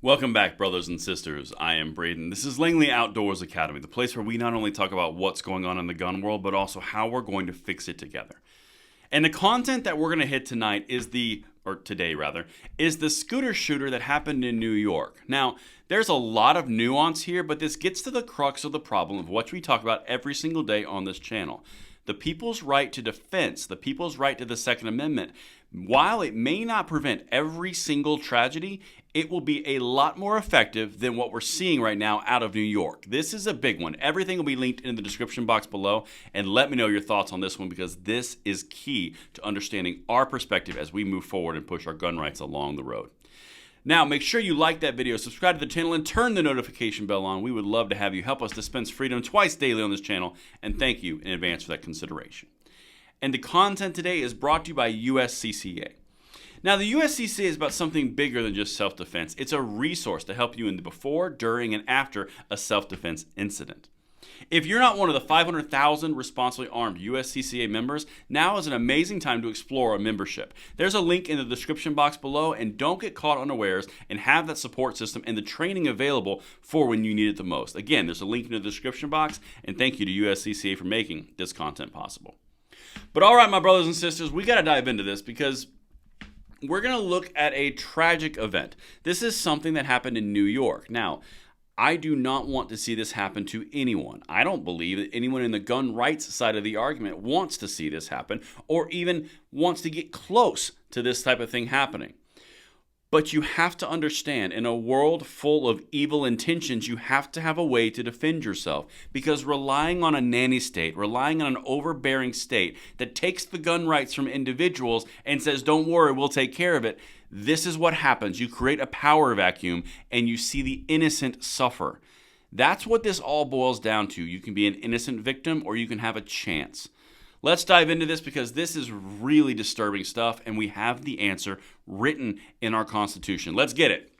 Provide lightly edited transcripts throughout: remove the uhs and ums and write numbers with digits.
Welcome back, brothers and sisters. I am Braden. This is Langley Outdoors Academy, the place where we not only talk about what's going on in the gun world, but also how we're going to fix it together. And the content that we're going to hit tonight is the scooter shooter that happened in New York. Now, there's a lot of nuance here, but this gets to the crux of the problem of what we talk about every single day on this channel. The people's right to defense, the people's right to the Second Amendment. While it may not prevent every single tragedy, it will be a lot more effective than what we're seeing right now out of New York. This is a big one. Everything will be linked in the description box below, and let me know your thoughts on this one because this is key to understanding our perspective as we move forward and push our gun rights along the road. Now, make sure you like that video, subscribe to the channel, and turn the notification bell on. We would love to have you help us dispense freedom twice daily on this channel, and thank you in advance for that consideration. And the content today is brought to you by USCCA. Now, the USCCA is about something bigger than just self-defense. It's a resource to help you in the before, during, and after a self-defense incident. If you're not one of the 500,000 responsibly armed USCCA members, now is an amazing time to explore a membership. There's a link in the description box below, and don't get caught unawares and have that support system and the training available for when you need it the most. Again, there's a link in the description box, and thank you to USCCA for making this content possible. But all right, my brothers and sisters, we got to dive into this because we're going to look at a tragic event. This is something that happened in New York. Now, I do not want to see this happen to anyone. I don't believe that anyone in the gun rights side of the argument wants to see this happen or even wants to get close to this type of thing happening. But you have to understand, in a world full of evil intentions, you have to have a way to defend yourself. Because relying on a nanny state, relying on an overbearing state that takes the gun rights from individuals and says, don't worry, we'll take care of it, this is what happens. You create a power vacuum and you see the innocent suffer. That's what this all boils down to. You can be an innocent victim or you can have a chance. Let's dive into this because this is really disturbing stuff and we have the answer written in our Constitution. Let's get it.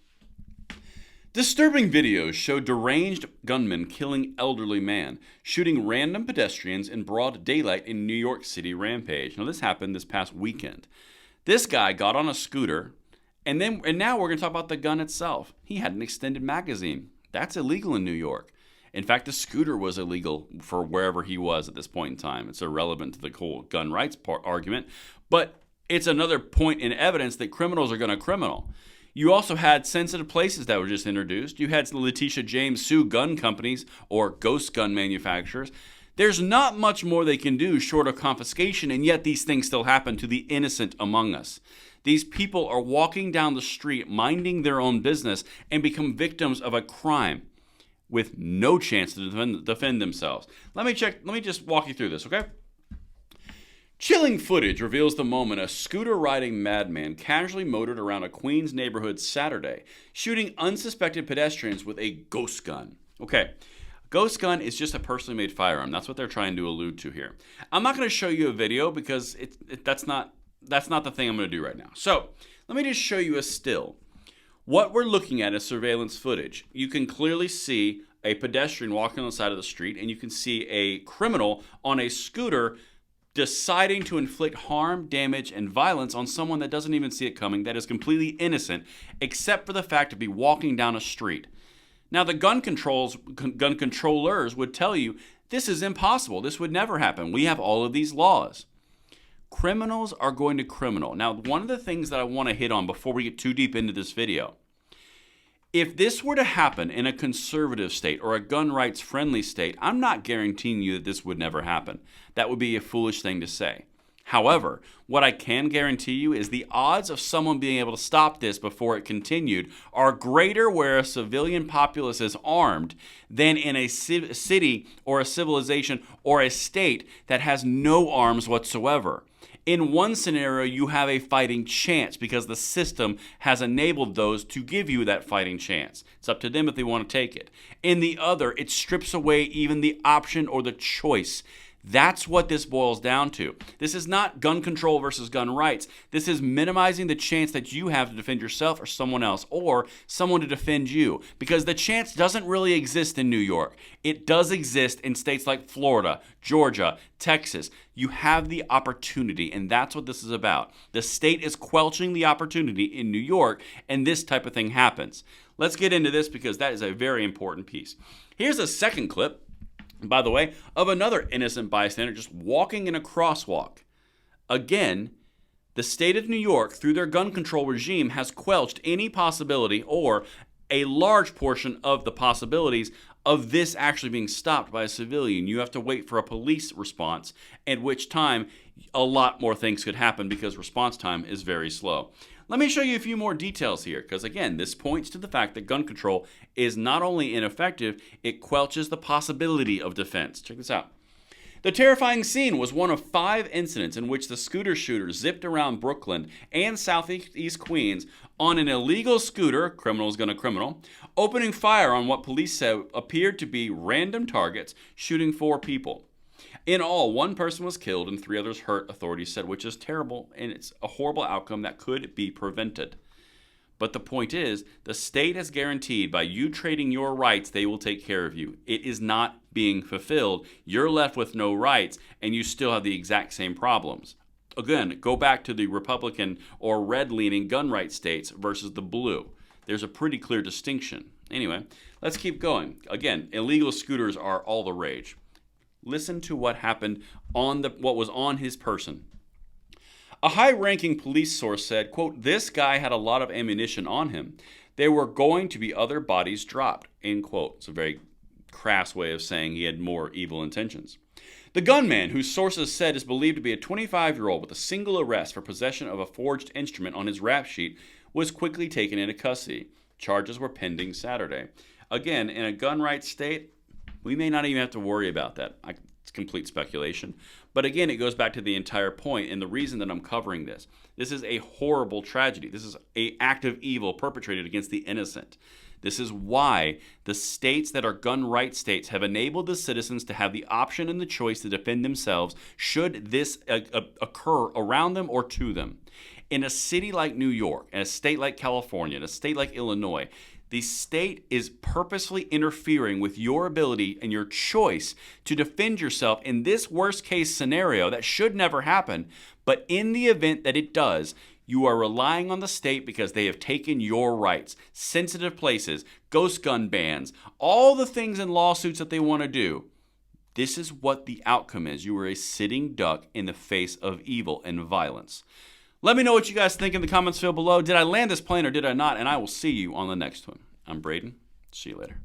Disturbing videos show deranged gunmen killing elderly man, shooting random pedestrians in broad daylight in New York City Rampage. Now this happened this past weekend. This guy got on a scooter and now we're going to talk about the gun itself. He had an extended magazine. That's illegal in New York. In fact, the scooter was illegal for wherever he was at this point in time. It's irrelevant to the whole gun rights argument, but it's another point in evidence that criminals are going to criminal. You also had sensitive places that were just introduced. You had Letitia James sue gun companies or ghost gun manufacturers. There's not much more they can do short of confiscation, and yet these things still happen to the innocent among us. These people are walking down the street, minding their own business, and become victims of a crime with no chance to defend themselves. Let me just walk you through this, okay? Chilling footage reveals the moment a scooter-riding madman casually motored around a Queens neighborhood Saturday, shooting unsuspected pedestrians with a ghost gun. Okay, ghost gun is just a personally made firearm. That's what they're trying to allude to here. I'm not going to show you a video because that's not the thing I'm going to do right now. So let me just show you a still. What we're looking at is surveillance footage. You can clearly see a pedestrian walking on the side of the street, and you can see a criminal on a scooter deciding to inflict harm, damage, and violence on someone that doesn't even see it coming, that is completely innocent, except for the fact to be walking down a street. Now, the gun controllers would tell you, this is impossible. This would never happen. We have all of these laws. Criminals are going to criminal. Now, one of the things that I want to hit on before we get too deep into this video, if this were to happen in a conservative state or a gun rights friendly state, I'm not guaranteeing you that this would never happen. That would be a foolish thing to say. However, what I can guarantee you is the odds of someone being able to stop this before it continued are greater where a civilian populace is armed than in a city or a civilization or a state that has no arms whatsoever. In one scenario, you have a fighting chance because the system has enabled those to give you that fighting chance. It's up to them if they want to take it. In the other, it strips away even the option or the choice. That's what this boils down to. This is not gun control versus gun rights. This is minimizing the chance that you have to defend yourself or someone else, or someone to defend you, because the chance doesn't really exist in New York. It does exist in states like Florida, Georgia, Texas. You have the opportunity, and that's what this is about. The state is quelching the opportunity in New York, and this type of thing happens. Let's get into this because that is a very important piece. Here's a second clip, by the way, of another innocent bystander just walking in a crosswalk. Again, the state of New York, through their gun control regime, has quelched any possibility or a large portion of the possibilities of this actually being stopped by a civilian. You have to wait for a police response, at which time a lot more things could happen because response time is very slow. Let me show you a few more details here, because again, this points to the fact that gun control is not only ineffective, it quelches the possibility of defense. Check this out. The terrifying scene was one of 5 incidents in which the scooter shooter zipped around Brooklyn and southeast Queens on an illegal scooter, criminal's gonna criminal, opening fire on what police said appeared to be random targets, shooting 4 people. In all, 1 person was killed and 3 others hurt, authorities said, which is terrible, and it's a horrible outcome that could be prevented. But the point is, the state has guaranteed by you trading your rights, they will take care of you. It is not being fulfilled. You're left with no rights, and you still have the exact same problems. Again, go back to the Republican or red-leaning gun rights states versus the blue. There's a pretty clear distinction. Anyway, let's keep going. Again, illegal scooters are all the rage. Listen to what happened on what was on his person. A high-ranking police source said, quote, "This guy had a lot of ammunition on him. There were going to be other bodies dropped," end quote. It's a very crass way of saying he had more evil intentions. The gunman, whose sources said is believed to be a 25-year-old with a single arrest for possession of a forged instrument on his rap sheet, was quickly taken into custody. Charges were pending Saturday. Again, in a gun rights state, we may not even have to worry about that. It's complete speculation. But again, it goes back to the entire point and the reason that I'm covering this. This is a horrible tragedy. This is an act of evil perpetrated against the innocent. This is why the states that are gun rights states have enabled the citizens to have the option and the choice to defend themselves should this occur around them or to them. In a city like New York, in a state like California, in a state like Illinois, the state is purposely interfering with your ability and your choice to defend yourself in this worst case scenario that should never happen. But in the event that it does, you are relying on the state because they have taken your rights, sensitive places, ghost gun bans, all the things in lawsuits that they want to do. This is what the outcome is. You are a sitting duck in the face of evil and violence. Let me know what you guys think in the comments field below. Did I land this plane or did I not? And I will see you on the next one. I'm Braden. See you later.